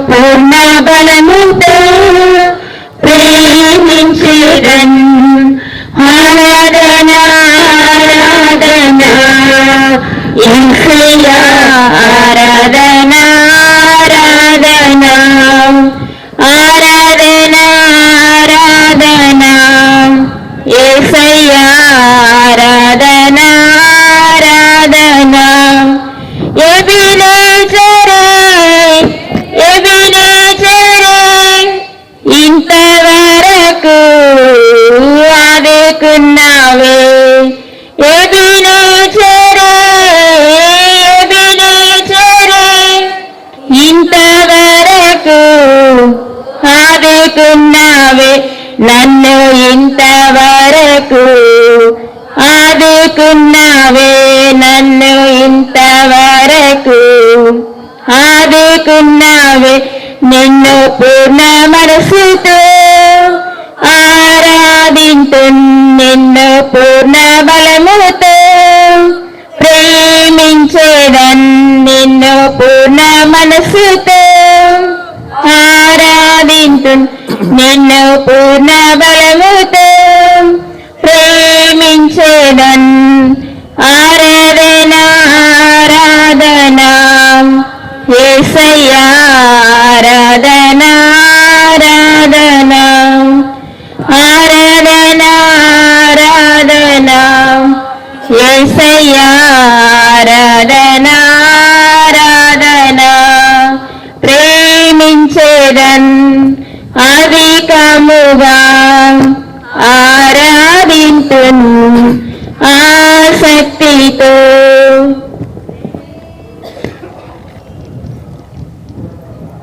పూర్ణ బలముతో ప్రేమించేదన్. ఆరాధన ఆరాధన యేసయ్యా, ఆరాధన ఆరాధన ఆరాధన ఆరాధన యేసయ్యా, ఆరాధన ఆరాధన. ఎబినేజరే ఎబినేజరే ఇంతవరకు ఆదుకున్నావే. ఎబినేజరే ఎబినేజరే ఇంతవరకు ఆదుకున్నావే. నన్ను ఇంతవరకు ఆదుకున్నావే. నన్ను ఇంతవరకు ఆదుకున్నావే. నిన్ను పూర్ణ మనసుతో ఆరాధింతు. నిన్ను పూర్ణ బలముతో ప్రేమించేదన్. నిన్ను పూర్ణ మనసుతో ఆరాధింతు. నిన్ను పూర్ణ బలముతో ప్రేమించేదన్. ఆరాధన ఆరాధన యేసయ్యా, ఆరాధన ఆరాధన ఆరాధన ఆరాధన యేసయ్యా, ఆరాధన ఆరాధన ప్రేమించేదన్. అధికముగా ఆరాధింతున్ ఆసక్తితో.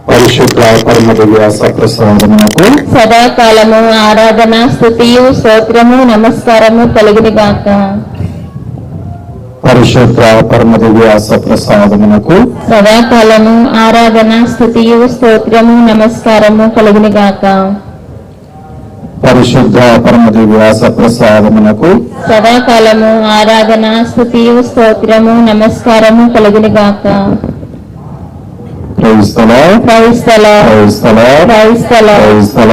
పరిశుద్ధ పరమ దివ్యాస ప్రసాదమునకు సదాకాలము ఆరాధన స్తుతియు స్తోత్రము నమస్కారము కలుగును గాక. పరిశుద్ధ పరమ దివ్యాస ప్రసాదమునకు సదాకాలము ఆరాధన స్తుతియు స్తోత్రము నమస్కారము కలుగును గాక. పరిశుద్ధ పరమ దివ్యాస ప్రసాదమునకు సదాకాలము ఆరాధన స్తుతియు స్తోత్రము నమస్కారము కలుగును గాక. Praise the lord, praise the lord, praise the lord, praise the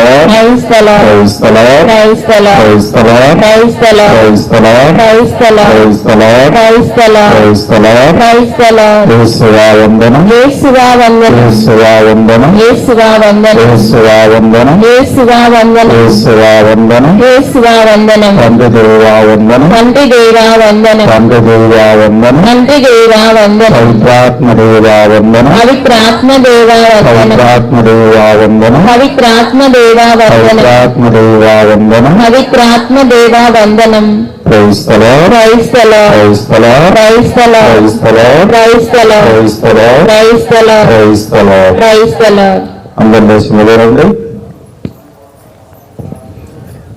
lord, praise the lord, praise the lord, praise the lord, praise the lord, praise the lord, praise the lord, praise the lord, praise the lord, praise the lord, praise the lord, praise the lord. Praise the Lord. యేసువా వందనం, యేసువా వందనం, యేసువా వందనం, యేసువా వందనం, యేసువా వందనం, యేసువా వందనం, యేసువా వందనం. యేసువా వందనం. తండ్రి దేవా వందనం, తండ్రి దేవా వందనం, తండ్రి దేవా వందనం, తండ్రి దేవా వందనం, పవిత్రాత్మ దేవా వందనం, పవిత్రాత్మ దేవా వందనం, పవిత్రాత్మ దేవా వందనం, పవిత్రాత్మ దేవా వందనం, పవిత్రాత్మ దేవా వందనం. పవిత్రాత్మ దేవా వందనం. Praise the lord, praise the lord, praise the lord, praise the lord, praise the lord, praise the lord, praise the lord, praise the lord, praise the lord. Praise the lord. అందరి దేశంలోనండి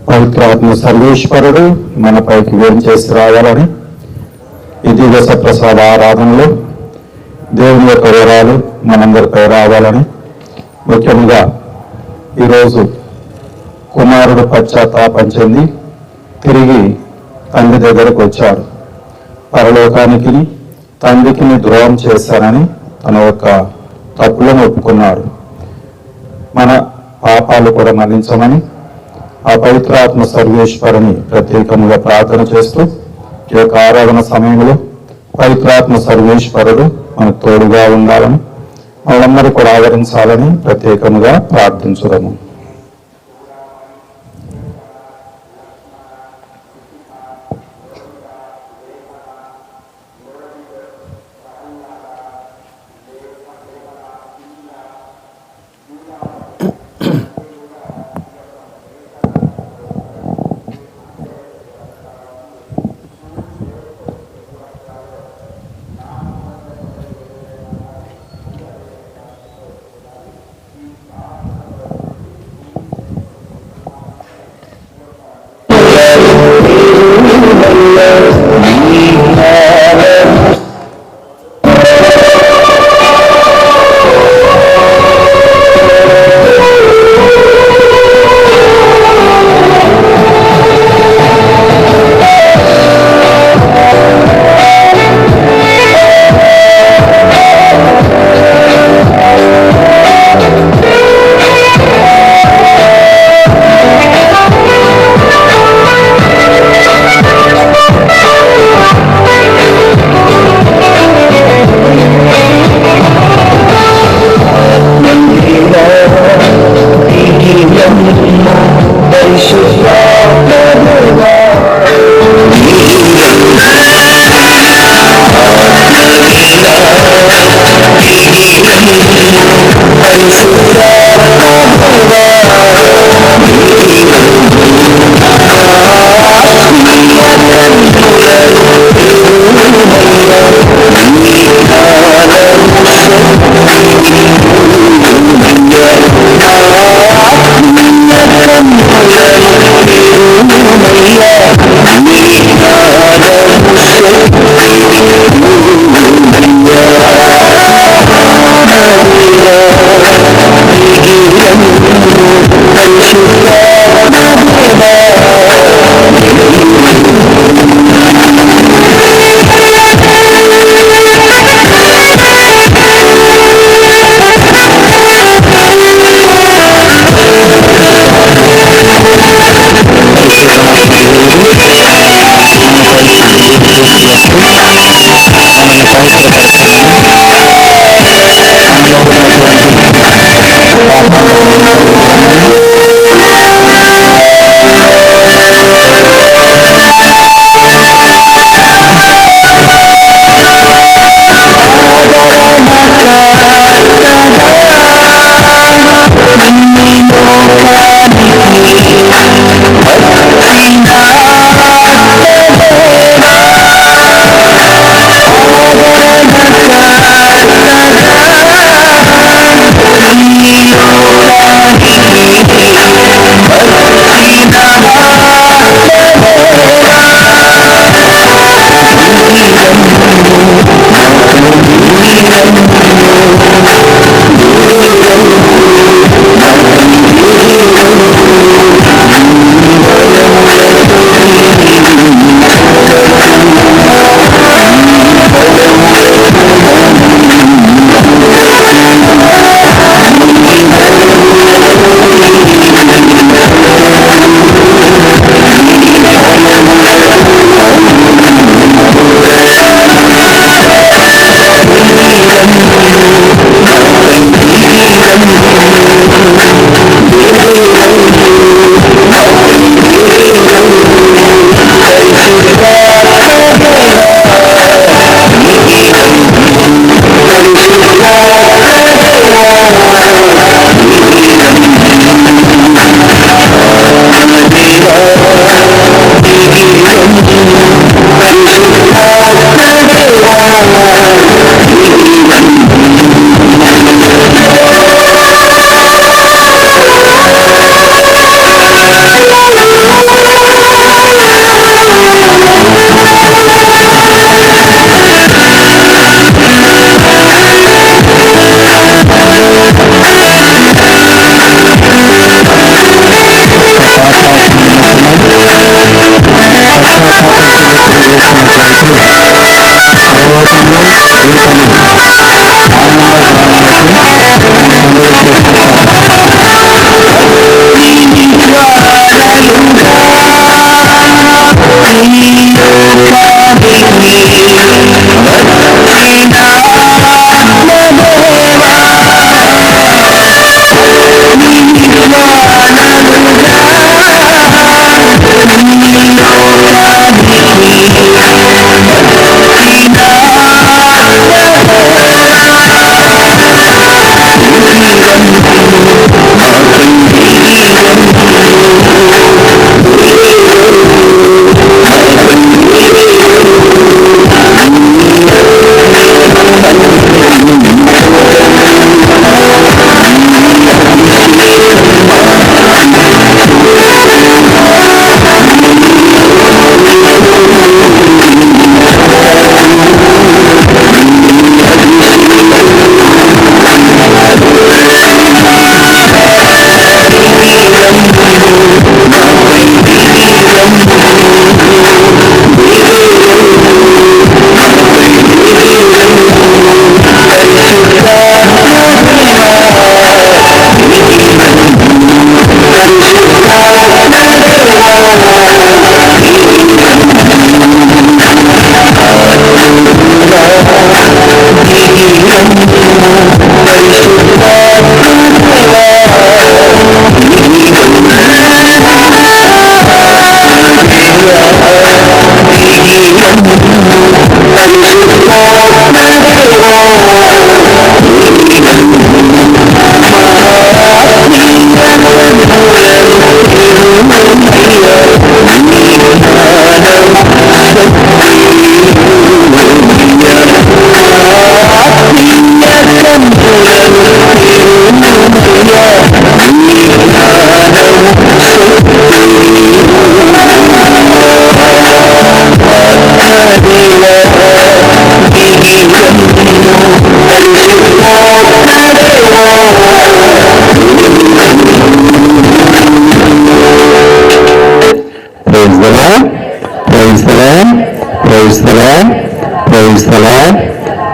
పవిత్రాత్మ సర్వేశ్వరుడు మనపైకి వేంచేసి రావాలని ఈ దివస ప్రసాద ఆరాధనలో దేవుని యొక్క వివరాలు మనందరిపై రావాలని, ముఖ్యంగా ఈరోజు కుమారుడు పశ్చాత్తాపం చెంది తిరిగి తండ్రి దగ్గరకు వచ్చాడు. పరలోకానికి తండ్రికి ద్రోహం చేశానని తన యొక్క తప్పులను ఒప్పుకున్నాడు. మన పాపాలు కూడా మన్నించమని ఆ పవిత్రాత్మ సర్వేశ్వరుని ప్రత్యేకంగా ప్రార్థన చేస్తూ ఈ యొక్క ఆరాధన సమయంలో పవిత్రాత్మ సర్వేశ్వరుడు మనకు తోడుగా ఉండాలని, వాళ్ళందరూ కూడా ఆదరించాలని ప్రత్యేకంగా ప్రార్థించుదాము.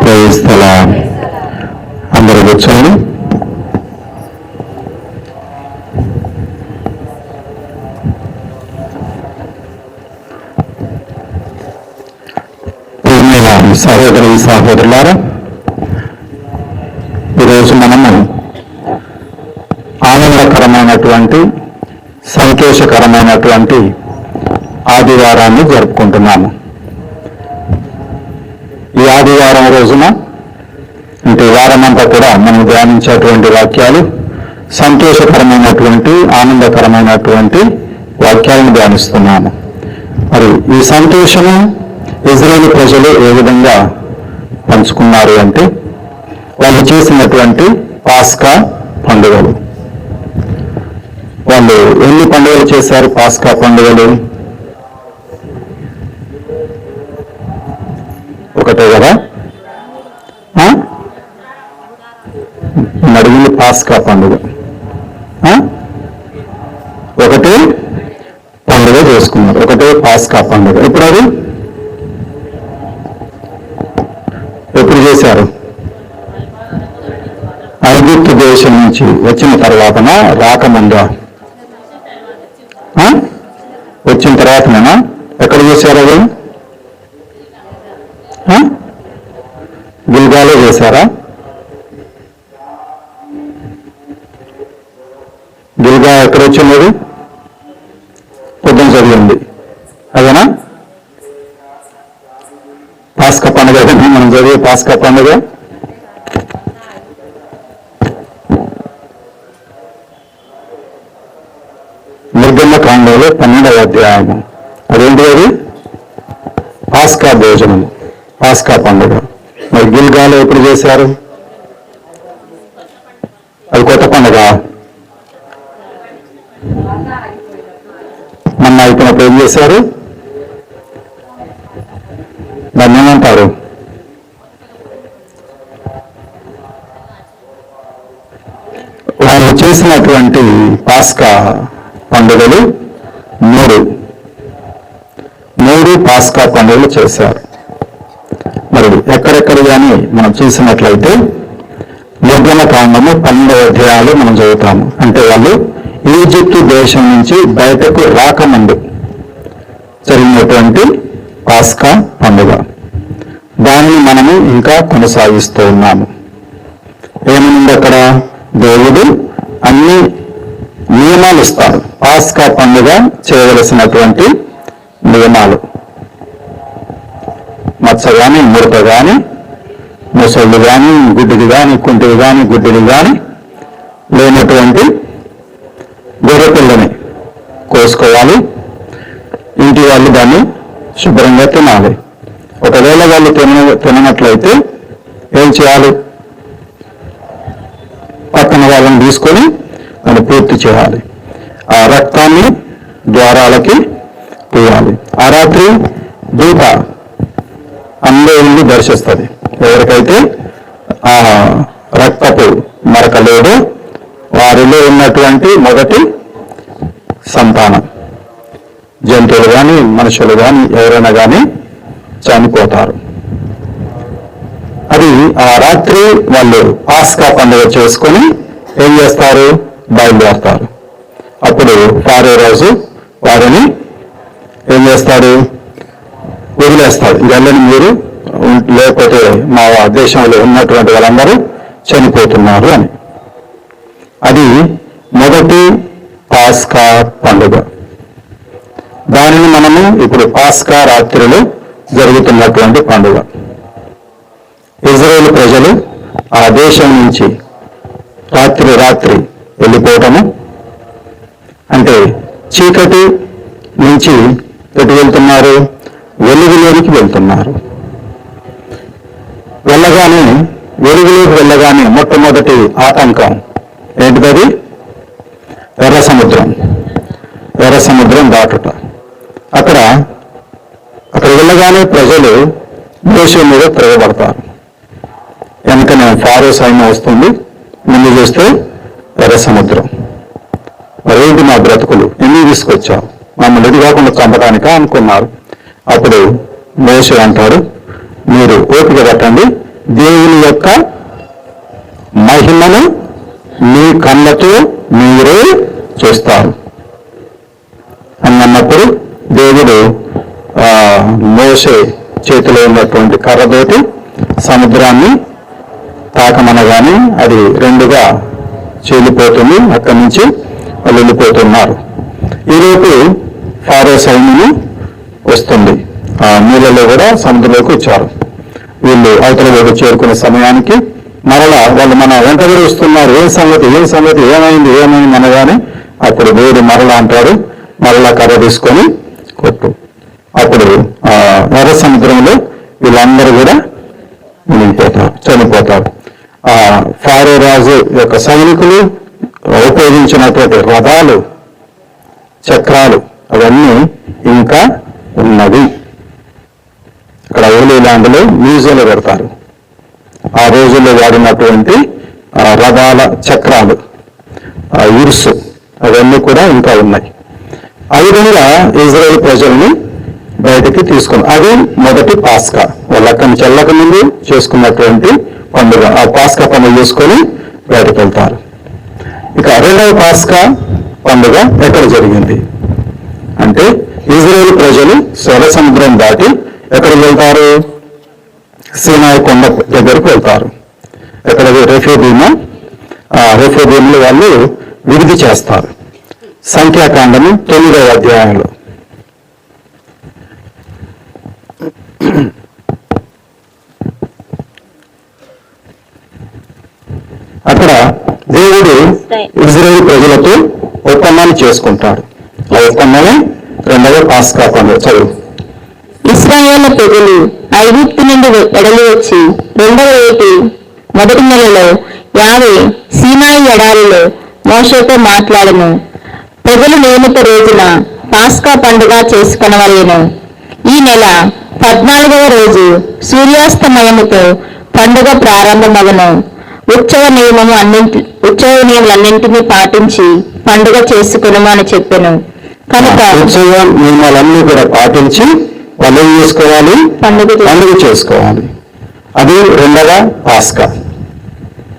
ప్రైస్తలా అందరూ కూర్చోండి. సహోదరులారా, ఈరోజు మనము ఆనందకరమైనటువంటి సంతోషకరమైనటువంటి ఆదివారాన్ని జరుపుకుంటున్నాము. ఈ ఆదివారం రోజున అంటే వారమంతా కూడా మనం ధ్యానించేటువంటి వాక్యాలు సంతోషకరమైనటువంటి ఆనందకరమైనటువంటి వాక్యాలను ధ్యానిస్తున్నాము. మరి ఈ సంతోషము ఇజ్రాయేలు ప్రజలు ఏ విధంగా పంచుకున్నారు అంటే వాళ్ళు చేసినటువంటి పాస్కా పండుగలు. వాళ్ళు ఎన్ని పండుగలు చేశారు? పాస్కా పండుగలు ఒకటే కదా? అడిగింది పాస్కా పండుగ ఒకటే పండుగ చేసుకున్నారు, ఒకటే పాస్కా పండుగ. ఇప్పుడు అది ఎప్పుడు చేశారు? ఐగుప్తు దేశం నుంచి వచ్చిన తర్వాతన రాకముందా? వచ్చిన తర్వాతనేనా? ఎక్కడ చేశారు అది? గిల్గాలో చేశారా? గిల్గా ఎక్కడ వచ్చింది? పొద్దున చదివింది అదేనా? పాస్కా పండుగ మనం చదివే పాస్కా పండుగ నిర్గమకాండంలో 12వ అధ్యాయము. అదేంటి అది? పాస్కా భోజనము, పాస్కా పండుగ. మరి గిల్గాలో ఎప్పుడు చేశారు? అది కొత్త పండుగ. మొన్న అయిపోయినప్పుడు ఏం చేశారు? దాన్ని ఏమంటారు? వాళ్ళు చేసినటువంటి పాస్కా పండుగలు మూడు పాస్కా పండుగలు చేశారు. మరి ఎక్కడెక్కడ కానీ మనం చూసినట్లయితే నిర్గమకాండము 12వ అధ్యాయాలు మనం చదువుతాము. అంటే వాళ్ళు ఈజిప్టు దేశం నుంచి బయటకు రాకముందు జరిగినటువంటి పాస్కా పండుగ. దానిని మనము ఇంకా కొనసాగిస్తూ ఉన్నాము. ఏమనుంది అక్కడ? దేవుడు అన్ని నియమాలు ఇస్తాడు. పాస్కా పండుగ చేయవలసినటువంటి నియమాలు, మచ్చ కానీ ముడత కానీ ముసళ్ళు కానీ గుడ్డిది కానీ కుంటిది కానీ గుడ్డిది కానీ లేనటువంటి గొర్రెపిల్లని కోసుకోవాలి. ఇంటి వాళ్ళు దాన్ని శుభ్రంగా తినాలి. ఒకవేళ వాళ్ళు తిననట్లయితే ఏం చేయాలి? పక్కన వాళ్ళని తీసుకొని దాన్ని పూర్తి చేయాలి. ఆ రక్తాన్ని ద్వారాలకి పూయాలి. ఆ రాత్రి దూత అందరిని దర్శిస్తుంది. ఎవరికైతే ఆ రక్తపు మరక లేదో వారిలో ఉన్నటువంటి మొదటి సంతానం, జంతువులు కానీ మనుషులు కానీ ఎవరైనా కానీ చనిపోతారు. అది ఆ రాత్రి వాళ్ళు పాస్కా పండుగ చేసుకొని ఏం చేస్తారు? బయలుదేరతారు. అప్పుడు ఫారో రోజు వారిని ఏం చేస్తాడు? వదిలేస్తాడు. వెళ్ళని మీరు, లేకపోతే మా దేశంలో ఉన్నటువంటి వాళ్ళందరూ చనిపోతున్నారు అని. అది మొదటి పాస్కా పండుగ. దానిని మనము ఇప్పుడు పాస్కా రాత్రిలో జరుగుతున్నటువంటి పండుగ. ఇజ్రాయేల్ ప్రజలు ఆ దేశం నుంచి రాత్రి వెళ్ళిపోవటము అంటే చీకటి నుంచి ఎటు వెళ్తున్నారు? వెలుగులోనికి వెళ్తున్నారు. వెలుగులోకి వెళ్ళగానే మొట్టమొదటి ఆటంకం ఏంటిది? ఎర్ర సముద్రం దాటుట. అక్కడ వెళ్ళగానే ప్రజలు మోషే మీద తిరగబడతారు. వెనుకనే ఫారో సైన్యం వస్తుంది, ముందు చూస్తే ఎర్ర సముద్రం. మరేంటి మా బ్రతుకులు, ఎందుకు తీసుకొచ్చావు? మమ్మల్ని ఎది కాకుండా చంపడానికా అనుకున్నారు. అప్పుడు మోషే అంటాడు, మీరు ఓపిక పట్టండి, దేవుని యొక్క మహిమను మీ కళ్ళతో మీరే చూస్తారు అని అన్నప్పుడు దేవుడు మోషే చేతిలో ఉన్నటువంటి కర్రతోటి సముద్రాన్ని తాకమనగానే అది రెండుగా చీలిపోతుంది. అక్కడి నుంచి వాళ్ళు వెళ్ళిపోతున్నారు. ఈలోపు ఫారో సైన్యం వస్తుంది. ఆ నీళ్ళలో కూడా సముద్రంలోకి వచ్చారు. వీళ్ళు అవతల వైపు చేరుకునే సమయానికి మరలా వాళ్ళు మన వెంటబడి వస్తున్నారు. ఏం సంగతి ఏమైంది అనగానే అప్పుడు దేవుడు మరలా అంటాడు, మరలా కర్ర తీసుకొని కొట్టు. అప్పుడు ఎర్ర సముద్రంలో వీళ్ళందరూ కూడా మునిగిపోతారు, చనిపోతారు. ఫారో రాజు యొక్క సైనికులు ఉపయోగించినటువంటి రథాలు, చక్రాలు అవన్నీ ఇంకా ఉన్నవి. ఇక్కడ హోలీ ల్యాండ్లో మ్యూజియంలో పెడతారు. ఆ రోజుల్లో వాడినటువంటి రథాల చక్రాలు, ఇరుసు అవన్నీ కూడా ఇంకా ఉన్నాయి. ఆ విధంగా ఇజ్రాయేల్ ప్రజల్ని బయటకి తీసుకున్నారు. అది మొదటి పాస్కా. వాళ్ళు అక్కడి నుంచి వెళ్ళక ముందు చేసుకున్నటువంటి పండుగ. ఆ పాస్కా పండుగ చేసుకొని బయటకు వెళ్తారు. ఇక రెండవ పాస్కా పండుగ ఎక్కడ జరిగింది అంటే, ఇజ్రాయేల్ ప్రజలు ఎర్ర సముద్రం దాటి ఎక్కడికి వెళ్తారు? సీనాయి కొండ దగ్గరకు వెళ్తారు. ఎక్కడ? రెఫోదీములు వాళ్ళు విడిది చేస్తారు. సంఖ్యాకాండము 9వ అధ్యాయంలో. అక్కడ దేవుడు ఇజ్రాయేల్ ప్రజలతో ఒప్పందాన్ని చేసుకుంటాడు. ఆ ఒప్పందమే రెండవ పాస్కా పండుగ. చదువు. ఇశ్రాయేలు ప్రజలు ఐగుప్తు నుండి వెడలి వచ్చి 2వ ఏటి మొదటి నెలలో యావే సీనాయి ఎడారిలో మోషేతో మాట్లాడను. ప్రజలు నియమిత రోజున పాస్కా పండుగ చేసుకొనవలెను. ఈ నెల 14వ రోజు సూర్యాస్తమయముతో పండుగ ప్రారంభమగును. ఉత్సవ నియమాలన్నింటినీ పాటించి పండుగ చేసుకొనుము అని చెప్పెను. కనుక ఉత్సవ నియమాలన్నీ కూడా పాటించి వాళ్ళు ఏం చేసుకోవాలి? పండుగ చేసుకోవాలి. అది రెండవ పాస్కా.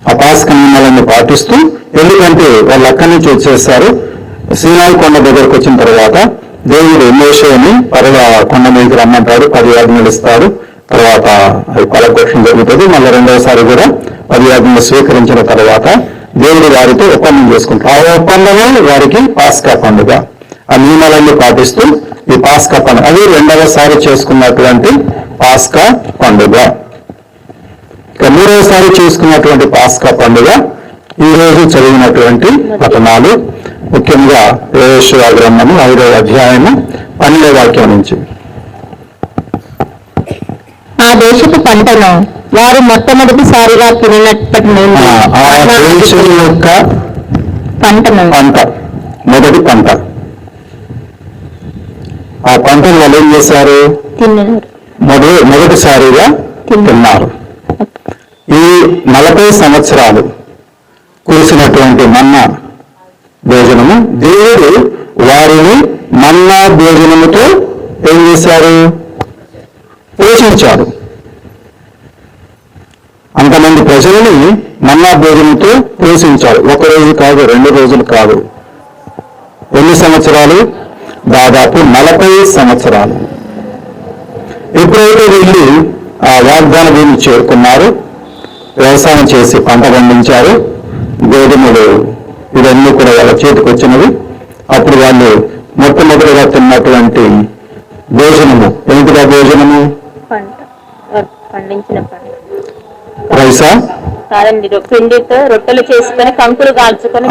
ఆ పాస్కా నియమాలను పాటిస్తూ, ఎందుకంటే వాళ్ళు అక్కడి నుంచి వచ్చేస్తారు. సీనాయి కొండ దగ్గరకు వచ్చిన తర్వాత దేవుడు మోషేని కొండ మీదకి రమ్మంటాడు. 10 ఆజ్ఞలు ఇస్తాడు. తర్వాత అది పలకొట్టడం జరుగుతుంది. మళ్ళీ రెండవసారి కూడా 10 ఆజ్ఞలు స్వీకరించిన తర్వాత దేవుడు వారితో ఒప్పందం చేసుకుంటారు. ఆ ఒప్పందమే వారికి పాస్కా పండుగ. ఆ నియమాలన్నీ పాటిస్తూ ఈ పాస్కా పండుగ, అది రెండవసారి చేసుకున్నటువంటి పాస్కా పండుగ. ఇక మూడవసారి చేసుకున్నటువంటి పాస్కా పండుగ ఈ రోజు చదివినటువంటి పఠనాలు, ముఖ్యంగా యెషయా గ్రంథము 5వ అధ్యాయము 12వ వాక్యం నుంచి. ఆ దేశపు పంటను వారు మొట్టమొదటిసారిగా తినప్పటి నుండి ఆ దేశం యొక్క పంట, మొదటి పంట, ఆ పంటను వాళ్ళు ఏం చేశారు? మొదటిసారిగా తిన్నారు. ఈ 40 సంవత్సరాలు కురిసినటువంటి మన్నా భోజనము, దేవుడు వారిని మన్నా భోజనముతో ఏం చేశారు? పోషించారు. అంతమంది ప్రజలని మన్నా భోజనంతో పోషించారు. 1 రోజు కాదు, 2 రోజులు కాదు. ఎన్ని సంవత్సరాలు? దాదాపు 40 సంవత్సరాలు. ఎప్పుడైతే వీళ్ళు ఆ వాగ్దాన భూమి చేరుకున్నారు, వ్యవసాయం చేసి పంట పండించారు, గోధుమలు ఇవన్నీ కూడా వాళ్ళ చేతికి వచ్చినవి. అప్పుడు వాళ్ళు మొట్టమొదటిగా తిన్నటువంటి భోజనము ఏంటిగా? భోజనము రైసా కాదండి, పిండితో రొట్టెలు చేసుకొని కంకులు కాల్చుకొని,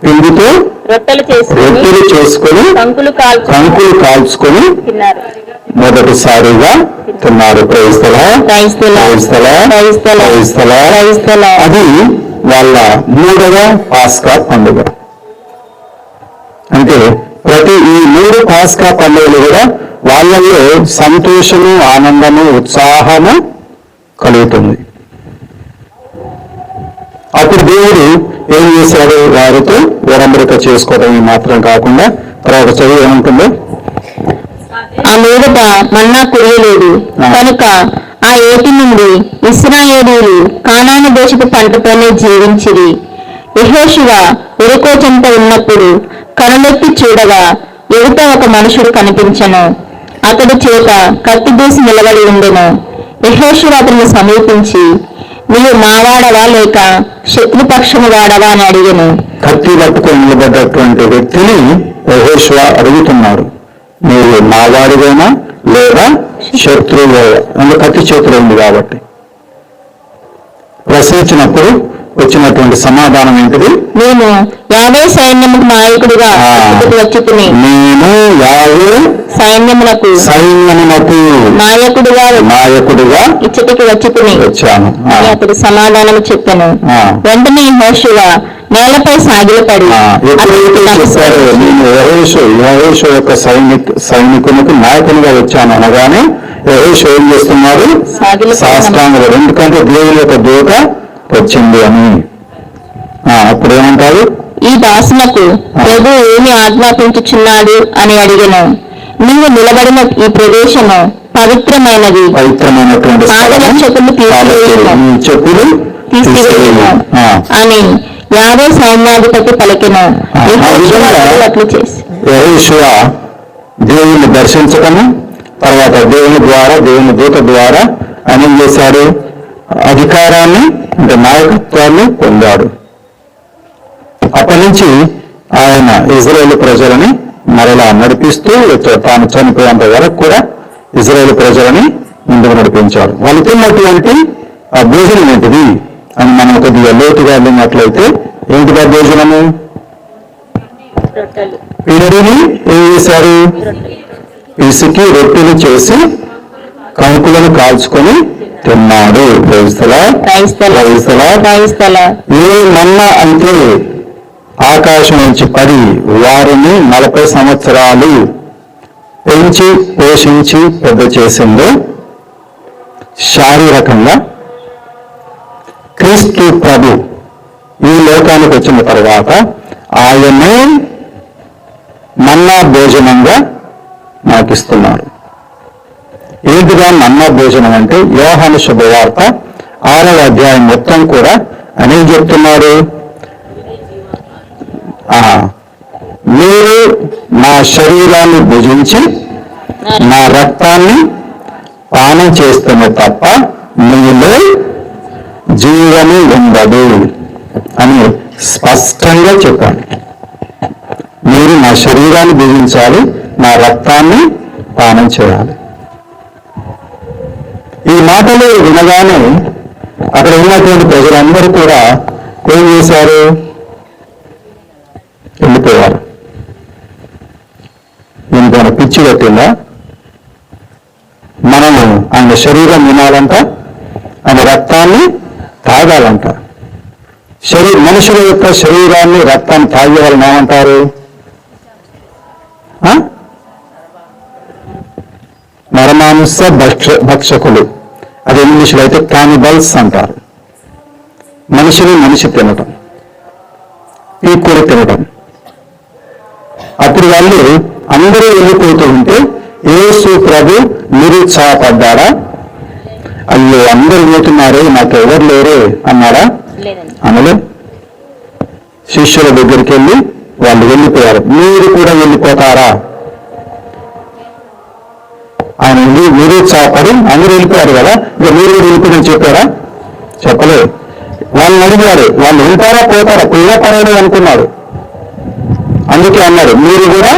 పిండితో రొట్టెలు చేసుకొని కంకులు కాల్చుకొని తిన్నారు. మొదటిసారిగా తిన్నారు. అది వాళ్ళ 3వ పాస్కా పండుగ. అంటే ప్రతి ఈ 3 పాస్కా పండుగలు కూడా వాళ్ళల్లో సంతోషము, ఆనందము, ఉత్సాహము కలుగుతుంది. అప్పుడు దేవుడు ఏం చేశాడు? వారితో ఉడంబడిక చేసుకోవడం మాత్రం కాకుండా తర్వాత చదువు ఏమంటుందో, ఆ మీదట మీద మన్నా కురియలేదు కనుక ఆ ఏటి నుండి ఇశ్రాయేలీయులు కానాను దేశపు పంటతోనే జీవించిరి. యెహోషువ యెరికో చెంత ఉన్నప్పుడు కనులెత్తి చూడగా ఎదుట ఒక మనుషుడు కనిపించెను. అతడి చేత కత్తి దూసి నిలబడి ఉండెను. యెహోషువ అతన్ని సమీపించి, నీవు మావాడవా లేక శత్రుపక్షము వాడవా అని అడిగెను. కత్తి పట్టుకొని నిలబడ్డటువంటి వ్యక్తిని యెహోషువ అడుగుతున్నాడు, నీవు మావాడివేనా లేదా శత్రువు? అందులో కత్తి చేతిలో ఉంది కాబట్టి. ప్రశ్నించినప్పుడు వచ్చినటువంటి సమాధానం ఏంటిది? నేను యావే సైన్యముకు నాయకుడిగా వచ్చుకుని, నేను యావే సైన్యమునకు నాయకుడిగా ఇచ్చటికి వచ్చుకుని వచ్చాను అని అతడు సమాధానం చెప్పాను. వెంటనే యెహోషువ నేలపై సాగిలపడి చెప్పారు, నేను యెహోషువ యొక్క సైనికునికి నాయకునిగా వచ్చాను అనగానే యెహోషువ ఏం చేస్తున్నారు? సాష్టాంగం. ఎందుకంటే దేవుని యొక్క దూత వచ్చింది అని. అప్పుడు ఏమంటారు? ఈ దాసునకు ప్రభు ఏమి ఆజ్ఞాపించుచున్నాడు అని అడిగెను. నీవు నిలబడిన ఈ ప్రదేశము పవిత్రమైనటువంటి చెప్పులు తీసివేయుము అని యావే సైన్యాధిపతి పలికెను. అట్లు చేసి యెహోషువ దేవుని దర్శించటము, తర్వాత దేవుని దూత ద్వారా ఆయన ఏం చేశాడు? అధికారాన్ని అంటే నాయకత్వాన్ని పొందాడు. అప్పటి నుంచి ఆయన ఇజ్రాయేల్ ప్రజలని మరలా నడిపిస్తూ తాను చనిపోయేంత వరకు కూడా ఇజ్రాయేల్ ప్రజలని ముందుకు నడిపించాడు. వాళ్ళు తిన్నటువంటి ఆ భోజనం ఏంటిది అని మనం కొద్దిగా లోతుగా వెళ్ళినట్లయితే, ఏంటిదా భోజనము? పిండిని ఏం చేశారు? పిసికి రొట్టెలు చేసి కంకులను కాల్చుకొని తిన్నాడు. ఏ మన్నా అంటే ఆకాశం నుంచి పడి వారిని 40 సంవత్సరాలు పెంచి పోషించి పెద్ద చేసిందో, శారీరకంగా క్రీస్తు ప్రభు ఈ లోకానికి వచ్చిన తర్వాత ఆయనే మన్నా భోజనంగా నాకిస్తున్నారు. ఏంటిగా మన్నా భోజనం అంటే? యోహాను శుభవార్త 6వ అధ్యాయం మొత్తం కూడా అనేం చెప్తున్నాడు? మీరు నా శరీరాన్ని భుజించి నా రక్తాన్ని పానం చేస్తున్న తప్ప మీలో జీవము ఉండదు అని స్పష్టంగా చెప్పాను. మీరు నా శరీరాన్ని భుజించాలి, నా రక్తాన్ని పానం చేయాలి. ఈ మాటలు వినగానే అక్కడ ఉన్నటువంటి ప్రజలందరూ కూడా ఏం చేశారు? వెళ్ళిపోయారు. ఇంకొన పిచ్చి పెట్టిందా? మనము ఆయన శరీరం వినాలంట, ఆయన రక్తాన్ని తాగాలంట. మనుషుల యొక్క శరీరాన్ని రక్తాన్ని తాగే వాళ్ళని ఏమంటారు? నరమాంస భక్షకులు. అది ఇంగ్లీష్లో అయితే కానిబల్స్ అంటారు. మనిషి తినటం, పీక్కుని తినటం. అప్పుడు వాళ్ళు అందరూ వెళ్ళిపోతూ ఉంటే యేసు ప్రభు నిరుత్సాహపడ్డాడా? అయ్యో అందరూ పోతున్నారే, నాకు ఎవరు లేరే అన్నాడా? అనలే. శిష్యుల దగ్గరికి వెళ్ళి వాళ్ళు వెళ్ళిపోయారు. మీరు కూడా వెళ్ళిపోతారా? ఆయన నిరుత్సాహపడి అందరూ వెళ్ళిపోయారు కదా, ఇంకా మీరు కూడా వెళ్ళిపోయారని చెప్పారా? చెప్పలేదు. వాళ్ళని అడిగారు, వాళ్ళు ఉంటారా పోతారా? పోతారని అనుకున్నారు. అందుకే అన్నారు, మీరు కూడా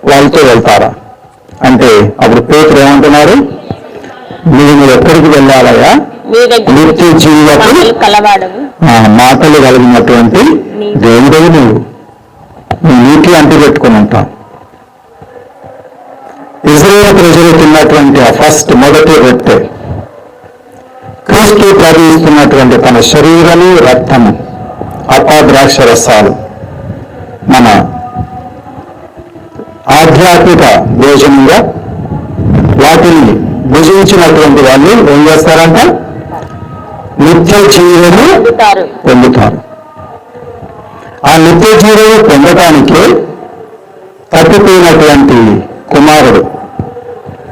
వాళ్ళతో వెళ్తారా అంటే అప్పుడు పేతురు ఏమంటున్నారు? మీరు ఎక్కడికి వెళ్ళాలయా? నిత్య జీవపు మాటలు కలిగినటువంటి దేవుడు నువ్వు నీటి అంటి పెట్టుకుని ఉంటావు. ఇజ్రాయేల్ ప్రజలు తిన్నటువంటి ఆ మొదటి రొట్టె క్రీస్తు ప్రవహిస్తున్నటువంటి తన శరీరము రక్తము అపాద్రాక్ష రసాలు మన ఆధ్యాత్మిక భోజనంగా వాటిని భుజించినటువంటి వాళ్ళు ఏం చేస్తారంట? నిత్య జీవము పొందుతారు. ఆ నిత్య జీవము పొందటానికి తప్పిపోయినటువంటి కుమారుడు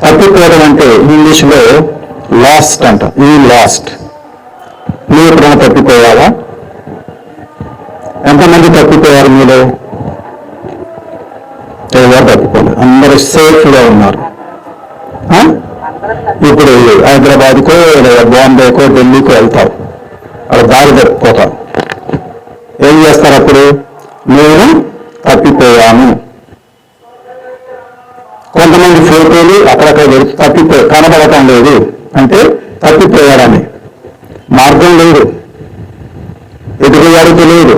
తప్పిపోవడం అంటే ఇంగ్లీష్లో లాస్ట్ అంట. ఈ లాస్ట్. నువ్వు ఎప్పుడైనా తప్పిపోయావా? ఎంతమంది తప్పిపోయారు మీలో? ఎవరు తప్పిపోలేదు, అందరూ సేఫ్గా ఉన్నారు. ఇప్పుడు హైదరాబాద్కో లేదా బాంబేకో ఢిల్లీకో వెళ్తావు, అక్కడ దారి తప్పిపోతావు. ఏం చేస్తారు అప్పుడు? నేను తప్పిపోయాను. కొంతమంది ఫోటోలు అక్కడక్కడ కనబడటం లేదు అంటే తప్పిపోయాడని. మార్గం లేదు, ఎదుగువాడు తెలియదు,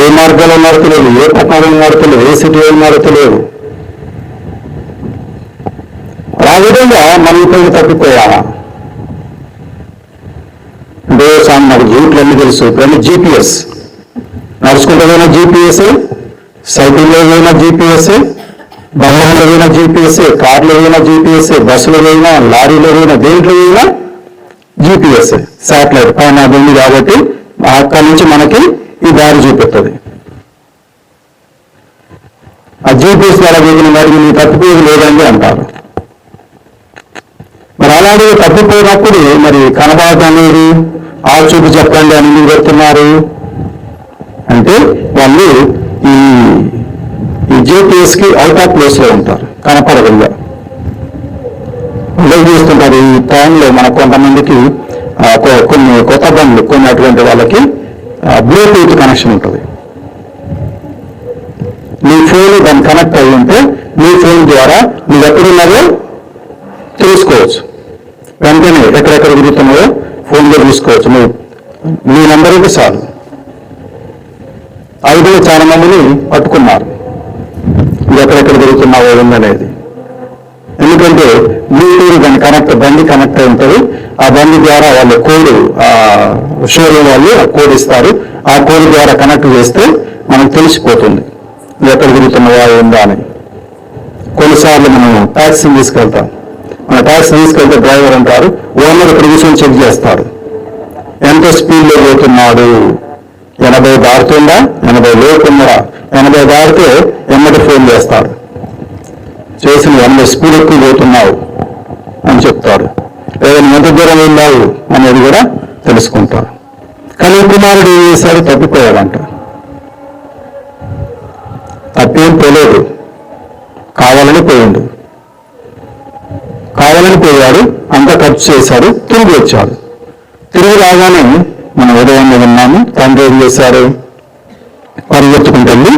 ఏ మార్గంలో ఉన్నారో తెలియదు, ఏ పట్టణంలో ఉన్నారో తెలియదు, ఏ సిటీలో ఉన్నారో తెలియదు. ఆ విధంగా మనం ఇప్పుడు తప్పిపోయామా? దేవస్థానం నాకు జీవితాలన్నీ తెలుసు. ఇప్పుడన్నీ జీపీఎస్, నడుచుకుంటూ పోయినా జీపీఎస్, సైకిల్లో పోయినా జీపీఎస్, బంగారంలో పోయినా జీపీఎస్, కార్లో పోయినా జీపీఎస్, బస్సులో పోయినా, లారీలో పోయినా, దేంట్లో పోయినా జీపీఎస్. శాటిలైట్ పైన ఉంది కాబట్టి అక్కడి నుంచి మనకి ఈ దారి చూపెడుతుంది. ఆ జీపీఎస్ ద్వారా వెళ్ళిన వారికి నీ తప్పిపోయేది లేదండి అంటారు. మరి అలాంటి తప్పిపోయినప్పుడు మరి కనబడటం లేదు, ఆ చూపు చెప్పండి అని మీరు పెడుతున్నారు అంటే వాళ్ళు ఈ జీపీఎస్కి అవుట్ ఆఫ్ ప్లేస్లో ఉంటారు, కనపడకుండా చేస్తుంటారు. ఈ టైంలో మన కొంతమందికి కొన్ని కొత్త బండ్లు కొన్నటువంటి వాళ్ళకి బ్లూటూత్ కనెక్షన్ ఉంటుంది. నీ ఫోన్ దాన్ని కనెక్ట్ అయి ఉంటే నీ ఫోన్ ద్వారా నువ్వు ఎక్కడున్నావో తెలుసుకోవచ్చు. వెంటనే ఎక్కడెక్కడ తిరుగుతున్నావో ఫోన్లో చూసుకోవచ్చు. నువ్వు నీ నెంబర్కి చాలు. అది చాలా మందిని పట్టుకున్నారు, నువ్వు ఎక్కడెక్కడ తిరుగుతున్నావో ఉందనేది. ఎందుకంటే బ్లూటూత్ దాన్ని బండి కనెక్ట్ అయి ఉంటుంది. ఆ బండి ద్వారా వాళ్ళు కోడ్, షోరూమ్ వాళ్ళు కోడ్ ఇస్తారు. ఆ కోడ్ ద్వారా కనెక్ట్ చేస్తే మనకు తెలిసిపోతుంది ఎక్కడ తిరుగుతున్నావా ఉందా అని. కొన్నిసార్లు మనం ట్యాక్సీ తీసుకెళ్తాం. మన ట్యాక్సీ తీసుకెళ్తే డ్రైవర్ అంటారు, ఓనర్ ఇక్కడ కూర్చొని చెక్ చేస్తాడు, ఎంత స్పీడ్లో పోతున్నాడు, 80 దాటుతుందా, 80 లోపుందా, 80 దాటితే ఎమ్మటి ఫోన్ చేస్తాడు, చేసి 80 స్పీడ్ ఎక్కువ పోతున్నావు అని చెప్తాడు. లేదా ఎంత దూరం వెళ్ళావు అనేది కూడా తెలుసుకుంటాడు. కానీ కుమారుడు ఏం చేశాడు? తప్పిపోయాడంట. తప్పేం పోలేదు, కావాలని పోయాడు. అంతా ఖర్చు చేశాడు, తిరిగి వచ్చాడు. తిరిగి రాగానే మనం ఉదయాన్నే విన్నాము, తండ్రి ఏం చేశాడు? పరిగెత్తుకుంటూ వెళ్ళి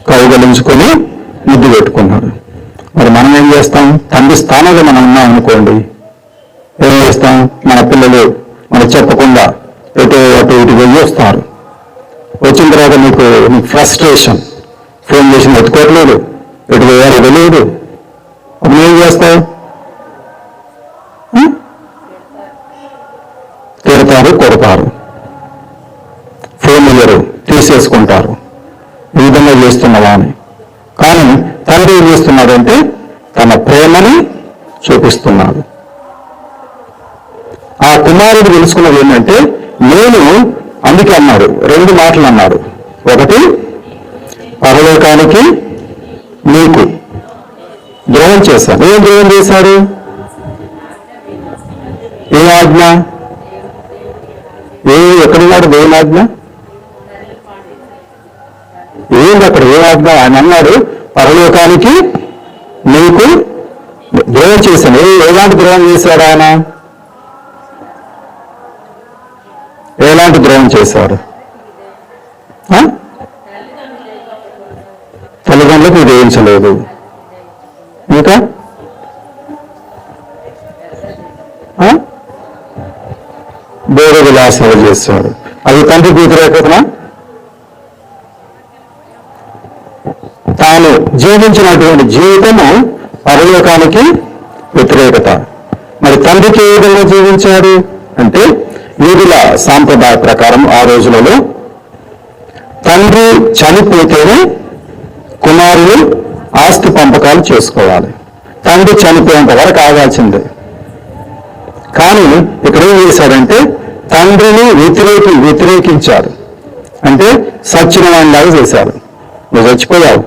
కౌగలించుకొని ముద్దు పెట్టుకున్నాడు. మరి మనం ఏం చేస్తాం? తండ్రి స్థానంలో మనం ఉన్నాం అనుకోండి, ఏం చేస్తాం? మన పిల్లలు మనకు చెప్పకుండా ఎటు అటు ఇటు వెళ్ళి వస్తారు. వచ్చిన తర్వాత నీకు ఫ్రస్ట్రేషన్, ఫోన్ చేసి ఎత్తుకోవట్లేదు, ఎటు వేయాలో తెలియదు. అప్పుడు ఏం చేస్తావు? తిడతారు, కొడతారు, ఫోన్ ఇయ్యరు, తీసేసుకుంటారు. ఈ విధంగా చేస్తున్నావా అని. కానీ తండ్రి ఏం చేస్తున్నాడంటే తన ప్రేమని చూపిస్తున్నాడు. ఆ కుమారుడు తెలుసుకున్నది ఏంటంటే, నేను అందుకే అన్నాడు, 2 మాటలు అన్నాడు. ఒకటి, పరలోకానికి నీకు ద్రోహం చేశాడు. ఏం ద్రోహం చేశాడు? ఏ ఆజ్ఞ? ఎక్కడున్నాడు దేవుని ఆజ్ఞ? ఏంది అక్కడ ఏ ఆజ్ఞ? ఆయన అన్నాడు, పరలోకానికి నీకు ద్రోహం చేశాను. ఎలాంటి ద్రోహం చేశాడు ఆయన? ఎలాంటి ద్రోహం చేశాడు? తల్లిదండ్రులకు ఉదయించలేదు, ఇంకా బోధ విలాసాలు చేశాడు. అది తండ్రి వ్యతిరేకతనా? తాను జీవించినటువంటి జీవితము పరలోకానికి వ్యతిరేకత. మరి తండ్రికి ఏ విధంగా జీవించాడు అంటే, యూదుల సాంప్రదాయ ప్రకారం ఆ రోజులలో తండ్రి చనిపోతేనే కుమారుడు ఆస్తి పంపకాలు చేసుకోవాలి. తండ్రి చనిపోయేంత వరకు ఆగాల్సిందే. కానీ ఇక్కడ ఏం చేశాడంటే, తండ్రిని వ్యతిరేకించాడు. అంటే సచ్చిన వాడిలాగా చేశాడు. నువ్వు చచ్చిపోయావు,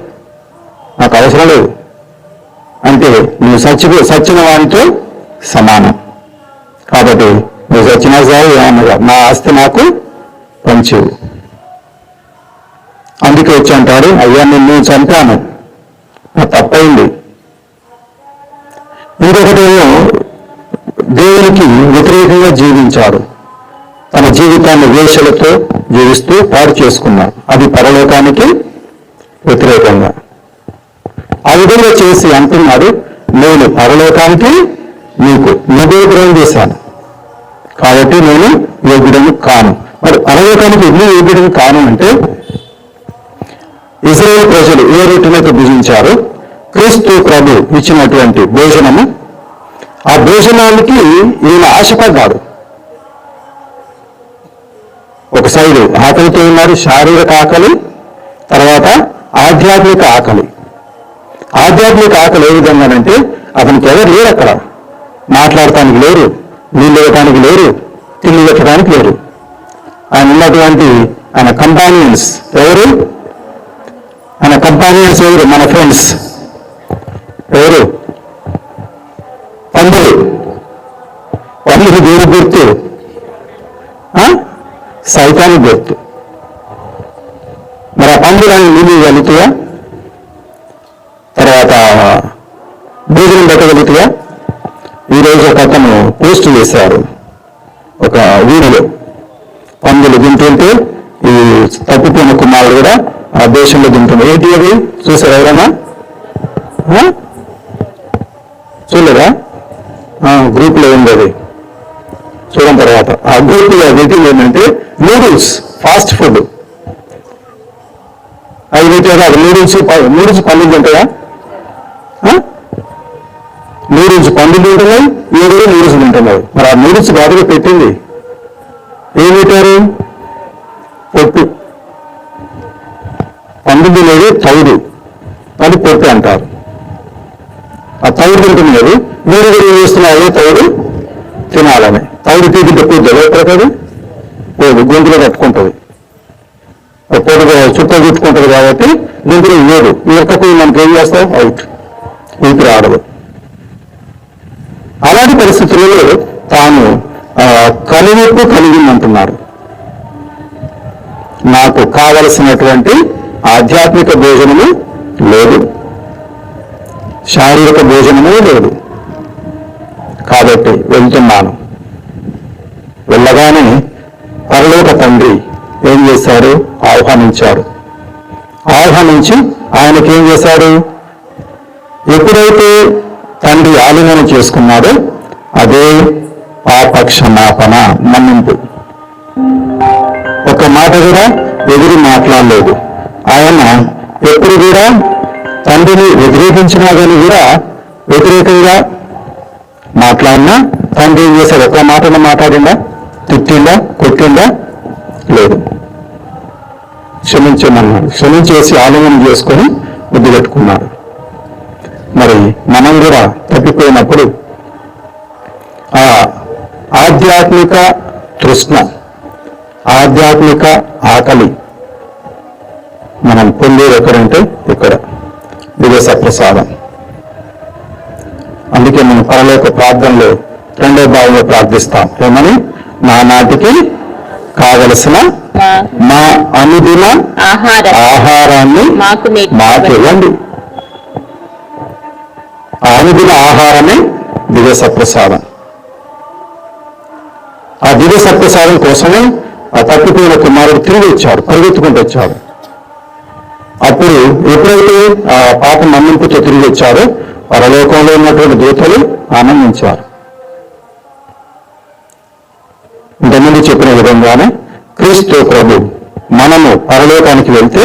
నాకు అవసరం లేదు, అంటే నువ్వు సచ్చిన వానితో సమానం. కాబట్టి నువ్వు సచ్చినా సరే ఏమన్నగా నా ఆస్తి నాకు పంచేవు. అందుకే వచ్చి అంటాడు, అయ్యా నిన్ను చంపాను, నా తప్పైంది. ఇంకొకటేమో దేవునికి వ్యతిరేకంగా జీవించాడు, తన జీవితాన్ని వేషలతో జీవిస్తూ పాడు చేసుకున్నాడు, అది పరలోకానికి వ్యతిరేకంగా. ఆ విధంగా చేసి అంటున్నాడు, నేను పరలోకానికి నీకు నివేదనం చేశాను కాబట్టి నేను యోగ్యుడను కాను. మరి పరలోకానికి ఎందుకు యోగ్యుడను కాను అంటే, ఇశ్రాయేలు ప్రజలు ఏ రొట్టెనైతే భుజించారో క్రీస్తు ప్రభు ఇచ్చినటువంటి భోజనము, ఆ భోజనానికి ఈయన ఆశపడ్డాడు. ఒక సైడు ఆకలితో ఉన్నాడు, శారీరక ఆకలి, తర్వాత ఆధ్యాత్మిక ఆకలి. ఆధ్యాత్మిక ఆకలి ఏ విధంగానంటే అతనికి ఎవరు లేరు, అక్కడ మాట్లాడటానికి లేరు, నీళ్ళు ఇవ్వటానికి లేరు, తిండి పెట్టడానికి లేరు. ఆయన ఉన్నటువంటి ఆయన కంపానియన్స్ ఎవరు? ఆయన కంపానియన్స్ ఎవరు? మన ఫ్రెండ్స్ ఎవరు? పందులు. పందులు దేని గుర్తు? సైతాన్ని గుర్తు. మరి ఆ పందులని నీళ్ళు వెళుతుగా, తర్వాత భోజనం పెట్టగలుగుతుగా. ఈరోజు ఒక అతను పోస్ట్ చేశారు ఒక వీడియో, పందులు తింటుంటే ఈ తప్పిపోయిన కుమారుడు కూడా ఆ దేశంలో తింటుంది. ఏంటి అది చూసారు ఎవరైనా? చూడలేదా? గ్రూప్లో ఉంది అది, చూడడం. తర్వాత ఆ గ్రూప్లో అది ఏంటంటే నూడిల్స్, ఫాస్ట్ ఫుడ్. అవి పెట్టారు, అది నూడిల్స్ పండుగ ఉంటాయా? నూడిల్స్ పండుగ ఉంటున్నాయి, ఏదో నూడిల్స్ తింటున్నారు. మరి ఆ నూడిల్స్ బాధగా పెట్టింది ఏం పెట్టారు? పొట్టు. పండుగ లేదు తౌడు, అది పొట్టు అంటారు. ఆ తౌడు తింటున్నది, మీరు కూడా ఏం చేస్తున్నారు? అదే తౌడు తినాలని. తౌడు తీపింటే కూర్చోదు ఎక్కడికది పోదు, గొంతులో కట్టుకుంటుంది, పొట్టు చుట్టూ చుట్టుకుంటుంది కాబట్టి గొంతులో లేదు. ఈ ఒక్కకు మనకి ఏం చేస్తావు? అవుట్, ఊపిరి ఆడదు. అలాంటి పరిస్థితుల్లో తాను కనువిప్పు కలిగిందంటున్నాడు. నాకు కావలసినటువంటి ఆధ్యాత్మిక భోజనము లేదు, శారీరక భోజనము లేదు, కాబట్టి వెళ్తున్నాను. వెళ్ళగానే పరలోక తండ్రి ఏం చేశాడు? ఆహ్వానించాడు. ఆహ్వానించి ఆయనకేం చేశాడు? ఎప్పుడైతే తండ్రి ఆలింగనం చేసుకున్నాడో అదే పాప క్షమాపణ, మన్నింపు. ఒక మాట కూడా ఎదురు మాట్లాడలేదు. ఆయన ఎప్పుడు కూడా తండ్రిని వ్యతిరేకించినా కానీ కూడా వ్యతిరేకంగా మాట్లాడినా తండ్రి ఏం చేశాడు? ఒక్క మాటను మాట్లాడిందా? తిట్టిందా? కొట్టిందా? లేదు. క్షమించమన్నాడు. క్షమించేసి ఆలింగనం చేసుకొని ముద్దు పెట్టుకున్నాడు. మరి మనం కూడా తప్పిపోయినప్పుడు ఆ ఆధ్యాత్మిక తృష్ణ, ఆధ్యాత్మిక ఆకలి మనం పొందేది ఎక్కడంటే ఇక్కడ దివ్య సప్రసాదం. అందుకే మనం పరలోక ప్రార్థనలో రెండో భాగంలో ప్రార్థిస్తాం. ఏమని? నా నాటికి కావలసిన మా అనుదిన ఆహారాన్ని మాకు ఇవ్వండి. అనుదిన ఆహారమే దివ్య సప్రసాదం. ఆ దివ్య సప్రసాదం కోసమే ఆ తప్పిపోయిన కుమారుడు తిరిగి వచ్చాడు, పరిగెత్తుకుంటూ వచ్చాడు. అప్పుడు ఎప్పుడైతే ఆ పాపం మన్నింపుతో తిరిగి వచ్చాడో పరలోకంలో ఉన్నటువంటి దూతలు ఆనందించారు. ఇంతకుముందు చెప్పిన విధంగానే క్రీస్తు ప్రభు మనము పరలోకానికి వెళ్తే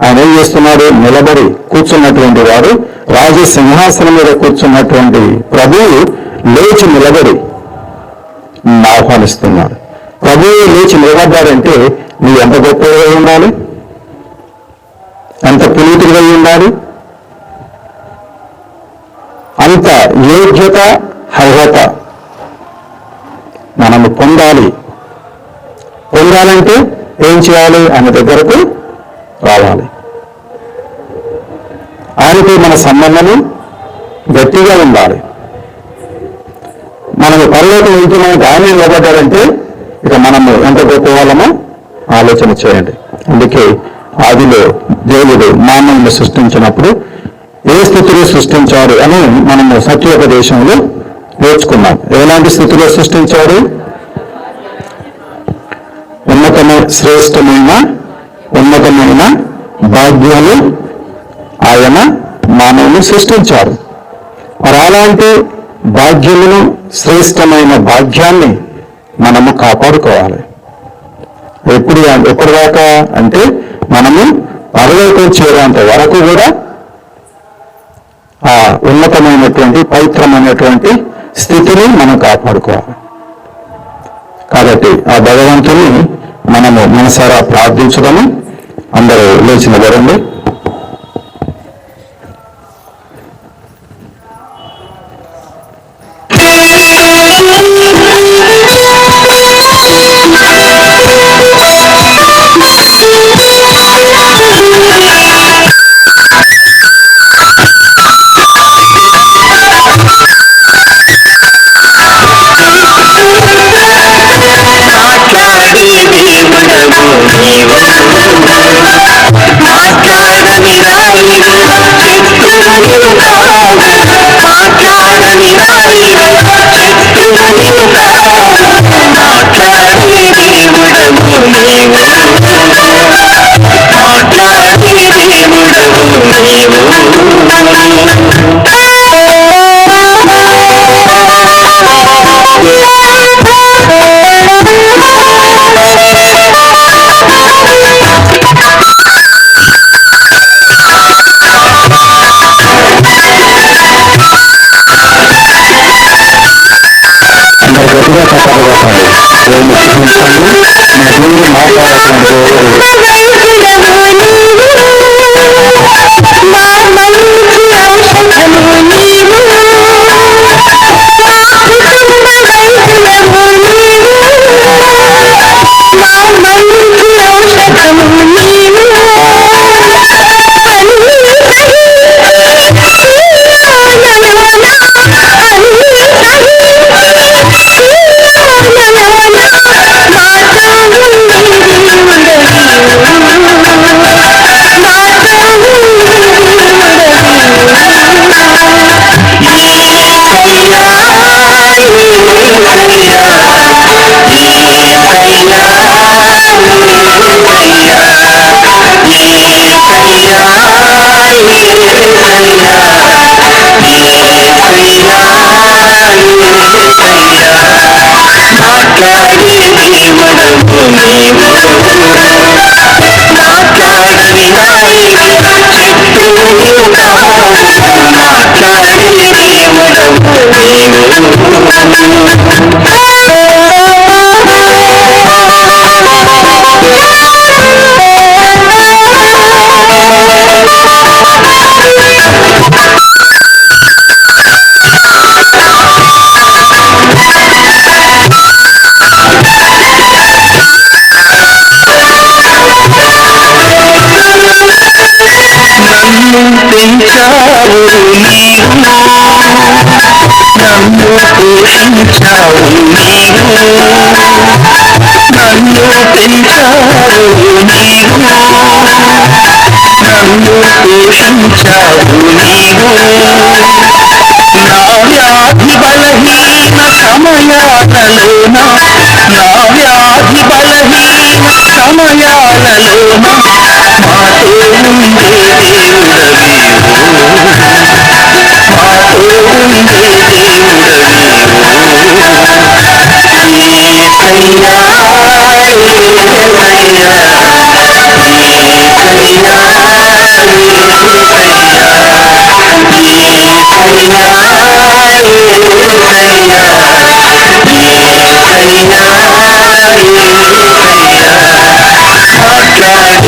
ఆయన ఏం చేస్తున్నాడు? నిలబడి కూర్చున్నటువంటి వాడు, రాజు సింహాసనం మీద కూర్చున్నటువంటి ప్రభువు లేచి నిలబడి ఆహ్వానిస్తున్నాడు. ప్రభువు లేచి నిలబడ్డాడంటే నువ్వు ఎంత గొప్పగా ఉండాలి, ఎంత పునీతుడిగా ఉండాలి, అంత యోగ్యత అర్హత మనము పొందాలి. పొందాలంటే ఏం చేయాలి? ఆయన దగ్గరకు రావాలి. ఆయనతో మన సంబంధము గట్టిగా ఉండాలి. మనము పరలోకం వెళ్తున్నాము, ఆయన నిలబడ్డాడంటే ఇక మనము ఎంత గొప్ప వాళ్ళమో ఆలోచన చేయండి. అందుకే ఆదిలో దేవుడు మానవుని సృష్టించినప్పుడు ఏ స్థితిలో సృష్టించాడు అని మనము సత్యోపదేశంలో నేర్చుకున్నాం. ఎలాంటి స్థితిలో సృష్టించాడు? ఉన్నతమైన భాగ్యాలు ఆయన మానవుని సృష్టించారు. మరి అలాంటి భాగ్యమును, శ్రేష్టమైన భాగ్యాన్ని మనము కాపాడుకోవాలి. ఎప్పుడు దాకా అంటే మనము పరలోకం చేరేంత వరకు కూడా ఆ ఉన్నతమైనటువంటి పవిత్రమైనటువంటి స్థితిని మనం కాపాడుకోవాలి. కాబట్టి ఆ భగవంతుని మనము మనసారా ప్రార్థించడము. అందరూ లేచి నిలబడండి.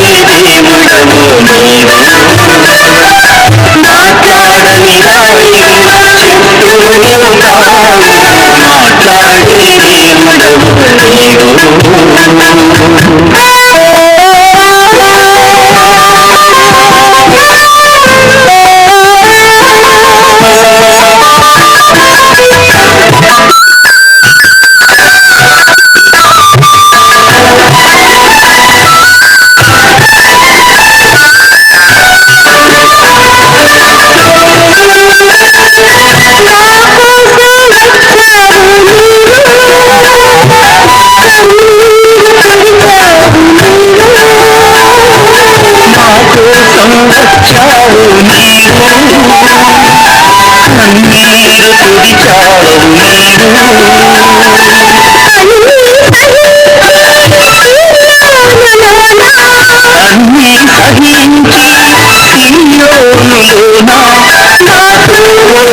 Yeah. అన్నీ సహించి సియోనులోనా నా ప్రభువే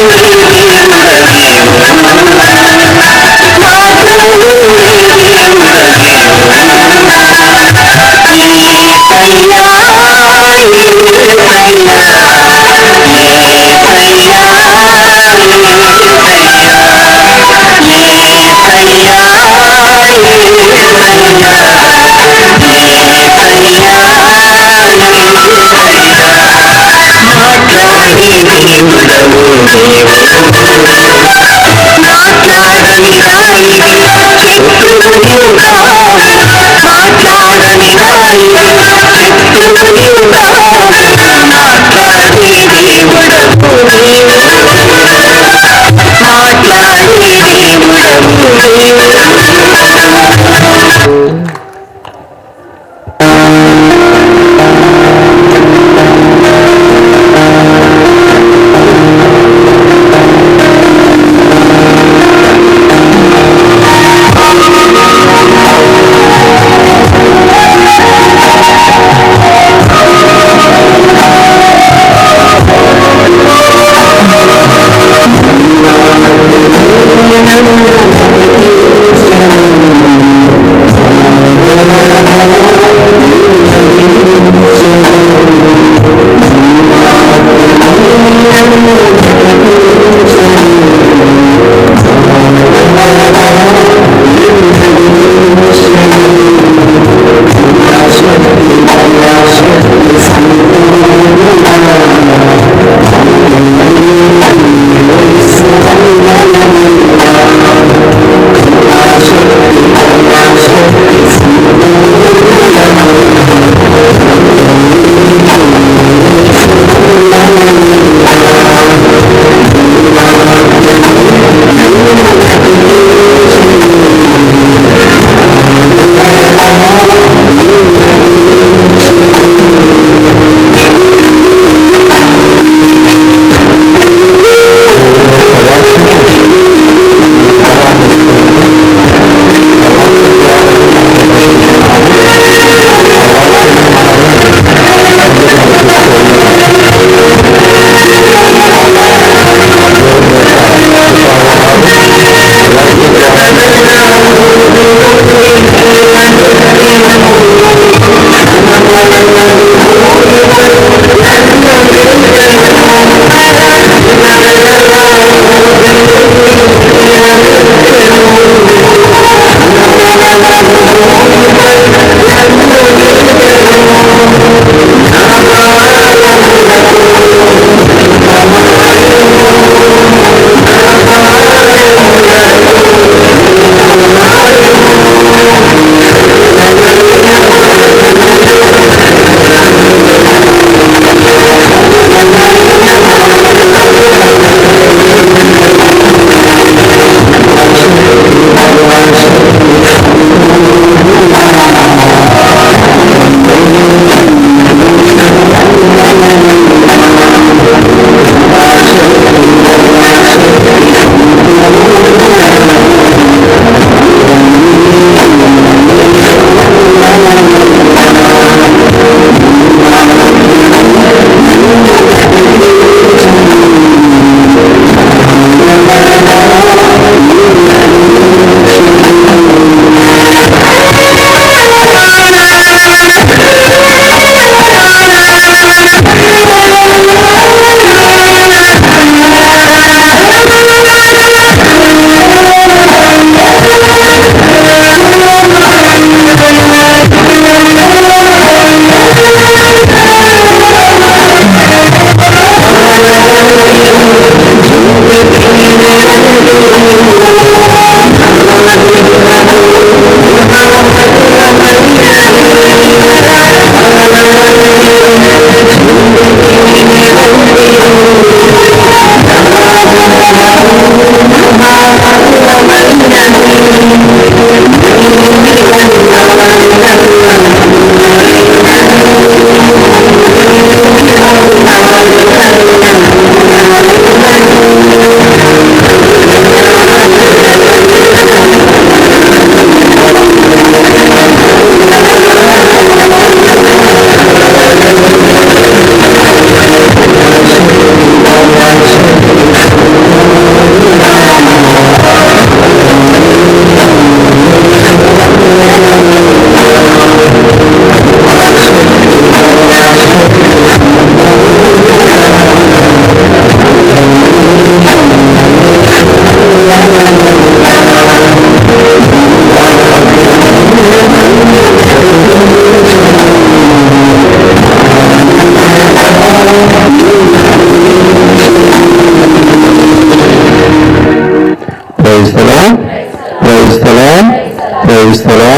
క్రైస్తలా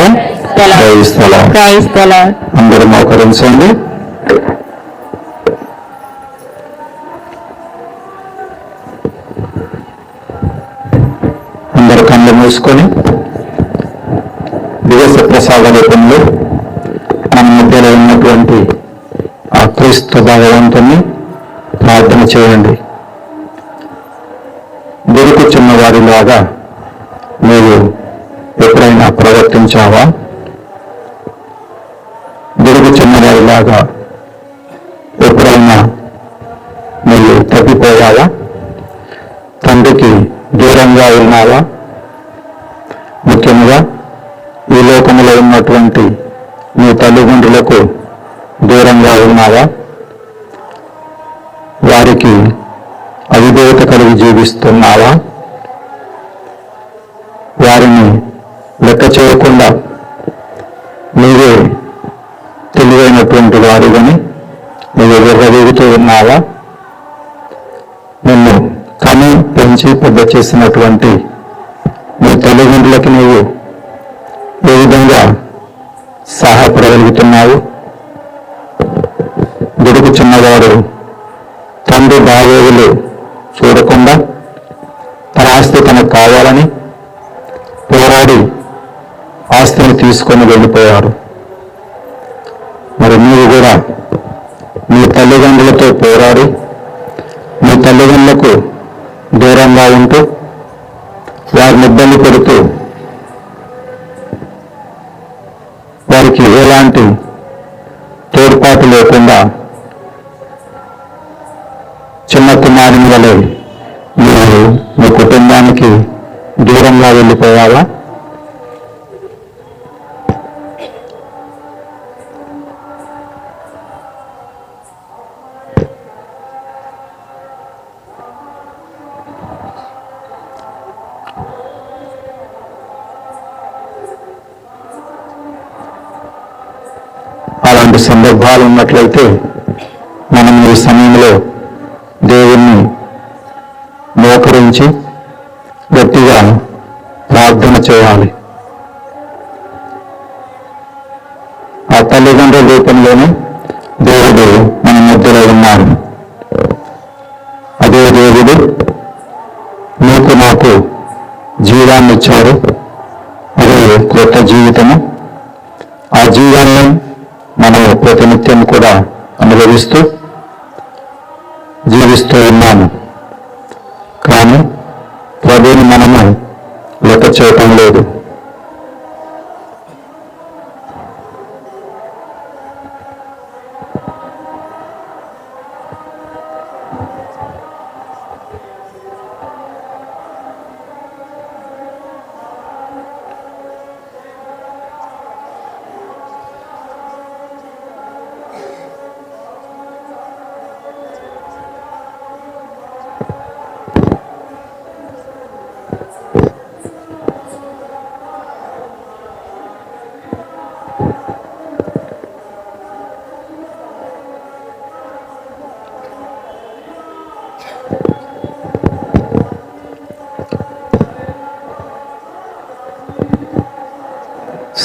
క్రైస్తలా క్రైస్తలా. అందరూ మోకరించండి. అందరు కళ్ళు మూసుకొని దివస ప్రసాద రూపంలో మన మధ్యలో ఉన్నటువంటి ఆ క్రీస్తు భగవంతుని ప్రార్థన చేయండి. దొరుకుచున్న వారిలాగా నీవు ఎప్పుడైనా ప్రవర్తించావా? దొరుకుచున్న వారిలాగా ఎప్పుడైనా నీవు తప్పిపోయావా? తండ్రికి దూరంగా ఉన్నావా? ముఖ్యంగా ఈ లోకంలో ఉన్నటువంటి నీ తల్లిదండ్రులకు దూరంగా ఉన్నావా? వారికి అవిధేయత కలిగి జీవిస్తున్నావా? వారిని లెక్క చేయకుండా నీవే తెలివైనటువంటి వారిని నీవు విర్రవీగుతూ ఉన్నావా? నిన్ను కని పెంచి పెద్ద చేసినటువంటి నీ తల్లిదండ్రులకి నీవు ఏ విధంగా సహాయపడగలుగుతున్నావు? గుడుకు చిన్నవాడు తండ్రి బాగోగులు చూడకుండా తన ఆస్తి తనకు కావాలని పోరాడి ఆస్తిని తీసుకొని వెళ్ళిపోయారు. మరి నీవు కూడా నీ తల్లిదండ్రులతో పోరాడి నీ తల్లిదండ్రులకు దూరంగా ఉంటూ వారిని ఇబ్బంది పెడుతూ వారికి ఎలాంటి తోడ్పాటు లేకుండా చిన్న కుమారుని వలె నీవు నీ కుటుంబానికి దూరంగా వెళ్ళిపోయావా? అలాంటి సందర్భాలు ఉన్నట్లయితే మనం ఈ సమయంలో దేవుణ్ణి మోకరించి గట్టిగా ప్రార్థన చేయాలి. ఆ తల్లిదండ్రుల రూపంలోనే దేవుడు మన మధ్యలో ఉన్నాడు. అదే దేవుడు నీకు నాకు జీవాన్ని ఇచ్చాడు. అదే కొత్త జీవితము. ఆ జీవాన్ని మనం ప్రతినిత్యం కూడా అనుభవిస్తూ జీవిస్తూ ఉన్నాము. కానీ ప్రభువుని మనము లెక్క చేయటం లేదు.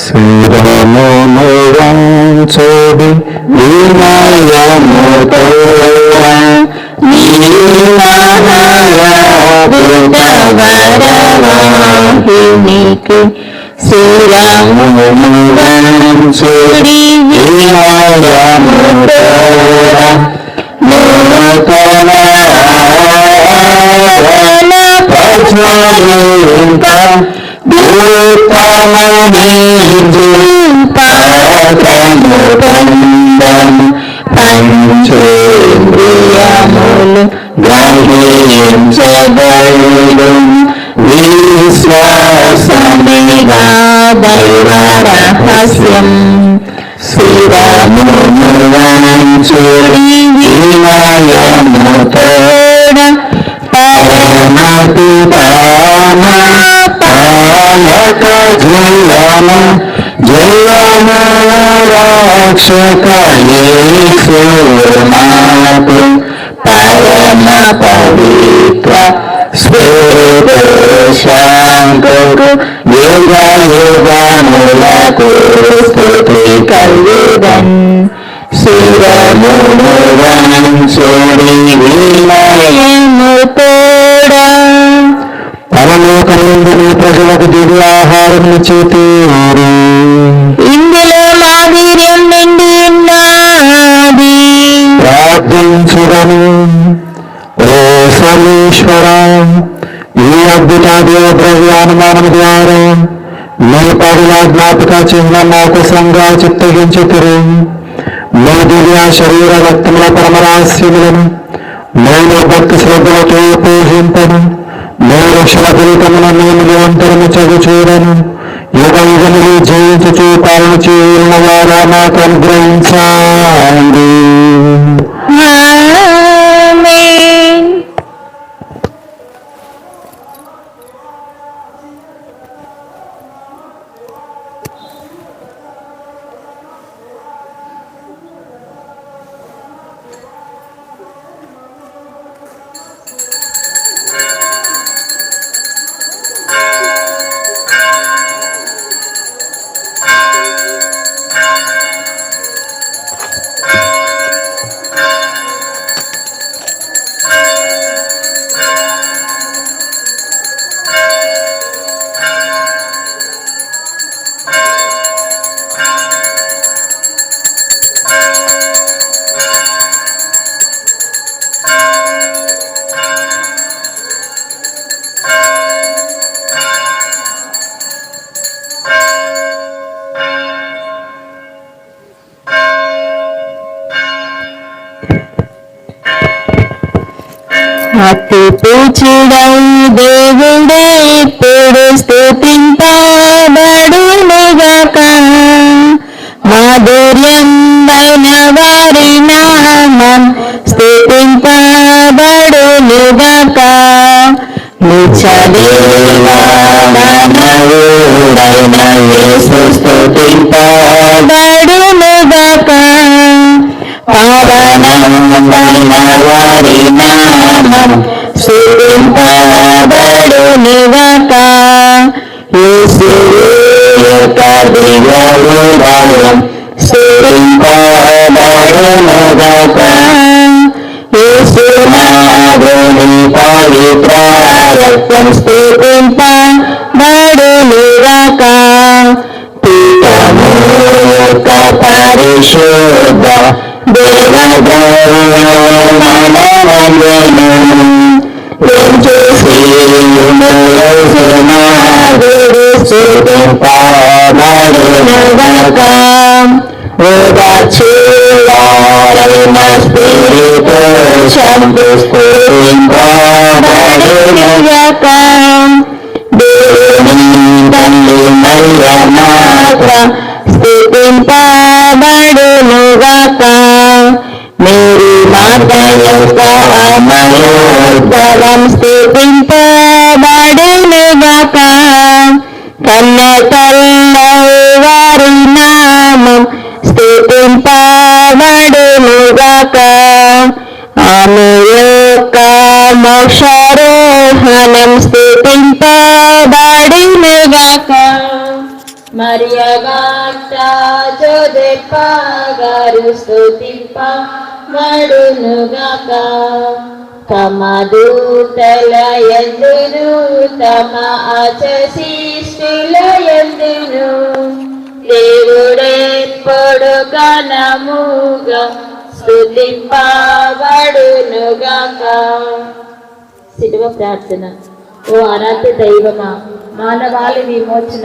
శ్రీరామును వంచోడి వినయముతో నీకు శ్రీరామును వంచోడి వినయముతో పంచేంద్రియములు గ్రహించబడు విశ్వాసమేగా దైవ రహస్యం. శ్రీరామును వంచుడి వినయముతోడ పాలక జీవన జయము రక్షక యేసు నాకు పరమ పవిత్ర శ్వేత శాంతకు యుగ యుగము నీకు స్తుతి కలుగుదన్ శిరమును వంచుడి వినయము తోడా పరలోకమందు నీ ప్రజలకు దివ్య ఆహారం చేతూరు ఇందులో మాధుర్యం నిండి ఉన్నది ప్రార్థించుడను ఓ సర్వేశ్వర ఈ అద్భుత ద్రవ్యానుమానం ద్వారా మీ పరుల జ్ఞాపక చిహ్నం మోకసంగా చిత్తగించుతురు మీ దివ్య శరీర రక్తముల పరమరాస్యములను నేను భక్తి శ్రద్ధలతో పూజింపను మీ రక్షణ ఫలితమున నేను నిరంతరము చదువుచూడను యుగ యుగములు జయించుచూ పాలన చేయున్న వారా నాకు అనుగ్రహించండి. ఆమేన్. అతి పూచుడై దేవుడే ఇప్పుడు స్తుతింపబడునుగాక మాధుర్యం అయిన వారి నామం స్తుతింపబడునుగాక నిత్యదేవాడైన యేసు స్తుతింపబడునుగాక పావనమైన వారి నామం స్తుతింపబడునుగాక యేసు యొక్క దివ్యరూపం స్తుతింపబడునుగాక యేసు నాథుని పవిత్ర రక్తం స్తుతింపబడునుగాక పితము యొక్క పరిశుద్ధ స్తుతింపబడునుగాక మేరీ మాత యొక్క అమయోద్భవం స్తుతింపబడునుగాక కన్యకల్లో వారి నామం స్తుతింపబడునుగాక ఆమె యొక్క మోక్షారోహణం స్తుతింపబడునుగాక మరియా భక్త జోసెఫ్ గారు స్తుతింపబడునుగాక తమ దూతల యందును తమ ఆశీస్సుల యందును దేవుడెప్పుడు ఘనముగా స్తుతింపబడునుగాక. శిలువ ప్రార్థన. ఓ ఆరాధ్య దైవమా, మానవాళి విమోచన